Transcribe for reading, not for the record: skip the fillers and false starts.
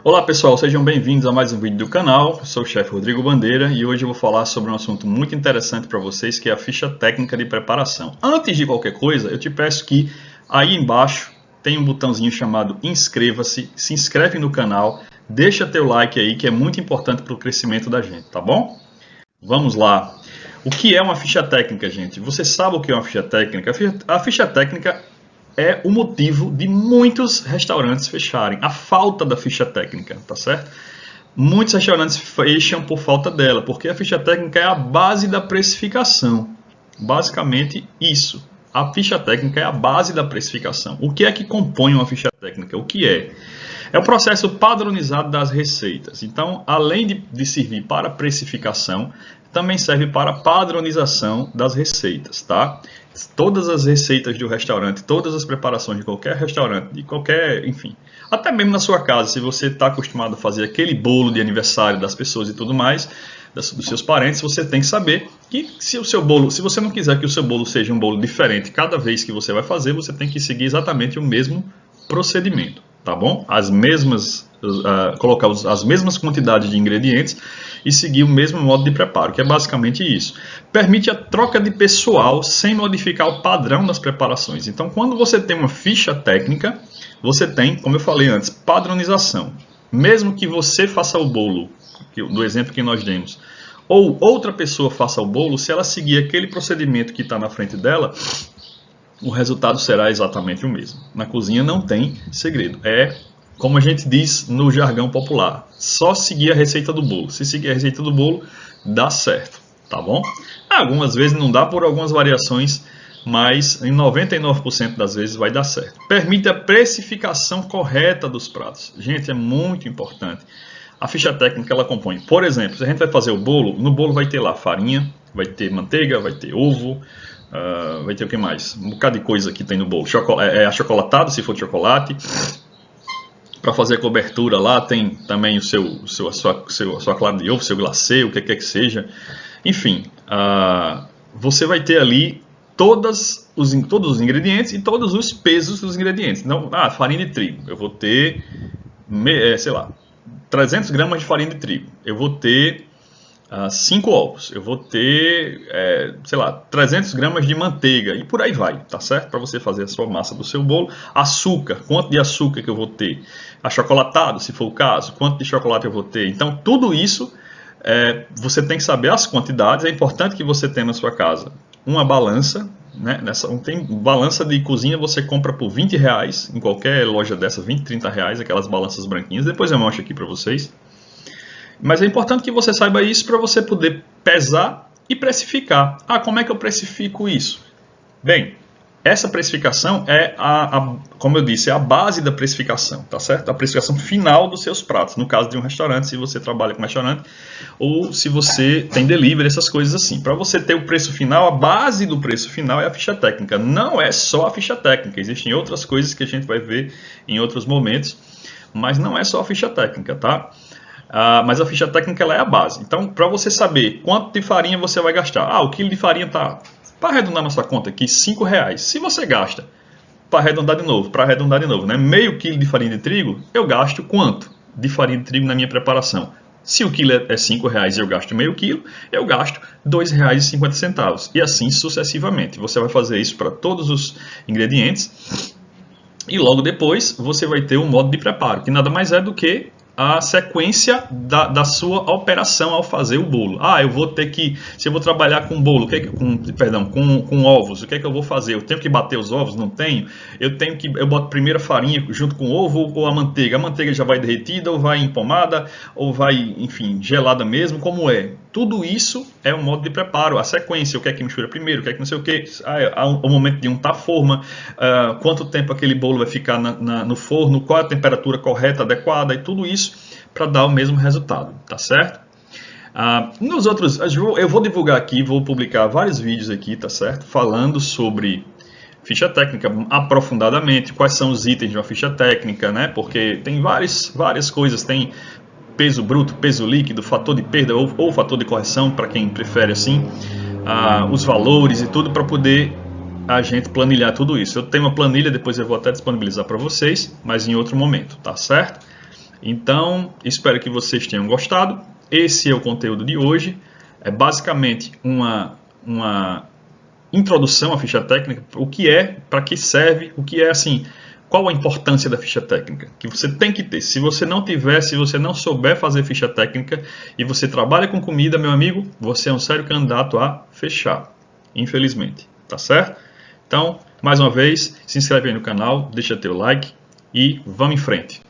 Olá pessoal, sejam bem-vindos a mais um vídeo do canal. Eu sou o chefe Rodrigo Bandeira e hoje eu vou falar sobre um assunto muito interessante para vocês, que é a ficha técnica de preparação. Antes de qualquer coisa, eu te peço que aí embaixo tem um botãozinho chamado inscreva-se, se inscreve no canal, deixa teu like aí que é muito importante para o crescimento da gente, tá bom? Vamos lá. O que é uma ficha técnica, gente? Você sabe o que é uma ficha técnica? A ficha técnica é o motivo de muitos restaurantes fecharem, a falta da ficha técnica, tá certo? Muitos restaurantes fecham por falta dela, porque a ficha técnica é a base da precificação. Basicamente isso. A ficha técnica é a base da precificação. O que é que compõe uma ficha técnica? O que é? É o processo padronizado das receitas. Então, além de servir para precificação, também serve para padronização das receitas, tá? Todas as receitas do restaurante, todas as preparações de qualquer restaurante, de qualquer, enfim, até mesmo na sua casa, se você está acostumado a fazer aquele bolo de aniversário das pessoas e tudo mais, dos seus parentes, você tem que saber que se você não quiser que o seu bolo seja um bolo diferente cada vez que você vai fazer, você tem que seguir exatamente o mesmo procedimento, tá bom? Colocar as mesmas quantidades de ingredientes e seguir o mesmo modo de preparo, que é basicamente isso. Permite a troca de pessoal sem modificar o padrão das preparações. Então, quando você tem uma ficha técnica, você tem, como eu falei antes, padronização. Mesmo que você faça o bolo, do exemplo que nós demos, ou outra pessoa faça o bolo, se ela seguir aquele procedimento que está na frente dela, o resultado será exatamente o mesmo. Na cozinha não tem segredo. É, como a gente diz no jargão popular, só seguir a receita do bolo. Se seguir a receita do bolo, dá certo, tá bom? Algumas vezes não dá por algumas variações, mas em 99% das vezes vai dar certo. Permite a precificação correta dos pratos. Gente, é muito importante. A ficha técnica ela compõe, por exemplo, se a gente vai fazer o bolo, no bolo vai ter lá farinha, vai ter manteiga, vai ter ovo, vai ter o que mais? Um bocado de coisa que tem no bolo. Achocolatado, se for de chocolate. Para fazer a cobertura lá tem também a sua clara de ovo, seu glacê, o que quer que seja. Enfim, você vai ter ali todos os ingredientes e todos os pesos dos ingredientes. Então, farinha de trigo, eu vou ter, sei lá, 300 gramas de farinha de trigo. Eu vou ter 5 ovos. Eu vou ter, sei lá, 300 gramas de manteiga. E por aí vai, tá certo? Para você fazer a sua massa do seu bolo. Açúcar, quanto de açúcar que eu vou ter? Achocolatado, se for o caso. Quanto de chocolate eu vou ter? Então, tudo isso, você tem que saber as quantidades. É importante que você tenha na sua casa uma balança. Né? Tem balança de cozinha, você compra por R$20 em qualquer loja dessa, R$20, R$30, aquelas balanças branquinhas. Depois eu mostro aqui para vocês. Mas é importante que você saiba isso para você poder pesar e precificar. Como é que eu precifico isso? Bem, essa precificação é, como eu disse, é a base da precificação, tá certo? A precificação final dos seus pratos. No caso de um restaurante, se você trabalha com restaurante, ou se você tem delivery, essas coisas assim. Para você ter o preço final, a base do preço final é a ficha técnica. Não é só a ficha técnica, existem outras coisas que a gente vai ver em outros momentos, mas não é só a ficha técnica, tá? Mas a ficha técnica ela é a base. Então, para você saber quanto de farinha você vai gastar, o quilo de farinha está, para arredondar na sua conta aqui, R$5. Se você gasta, para arredondar de novo, né? Meio quilo de farinha de trigo, eu gasto quanto de farinha de trigo na minha preparação? Se o quilo é R$5 e eu gasto meio quilo, eu gasto R$2,50. E assim sucessivamente. Você vai fazer isso para todos os ingredientes. E logo depois você vai ter um modo de preparo, que nada mais é do que a sequência da sua operação ao fazer o bolo. Eu vou ter que, se eu vou trabalhar com bolo, com ovos, o que é que eu vou fazer? Eu tenho que bater os ovos? Não tenho. Eu boto primeiro a farinha junto com o ovo ou a manteiga. A manteiga já vai derretida ou vai empomada ou vai, enfim, gelada mesmo, como é? Tudo isso é um modo de preparo, a sequência, o que é que mistura primeiro, o que é que não sei o que, o momento de untar a forma, quanto tempo aquele bolo vai ficar no forno, qual a temperatura correta, adequada, e tudo isso para dar o mesmo resultado, tá certo? Nos outros, eu vou divulgar aqui, vou publicar vários vídeos aqui, tá certo? Falando sobre ficha técnica aprofundadamente, quais são os itens de uma ficha técnica, né? Porque tem várias coisas, tem peso bruto, peso líquido, fator de perda ou fator de correção, para quem prefere assim, os valores e tudo, para poder a gente planilhar tudo isso. Eu tenho uma planilha, depois eu vou até disponibilizar para vocês, mas em outro momento, tá certo? Então, espero que vocês tenham gostado. Esse é o conteúdo de hoje. É basicamente uma introdução à ficha técnica, o que é, para que serve, o que é assim, qual a importância da ficha técnica, que você tem que ter. Se você não tiver, se você não souber fazer ficha técnica e você trabalha com comida, meu amigo, você é um sério candidato a fechar, infelizmente, tá certo? Então, mais uma vez, se inscreve aí no canal, deixa teu like e vamos em frente.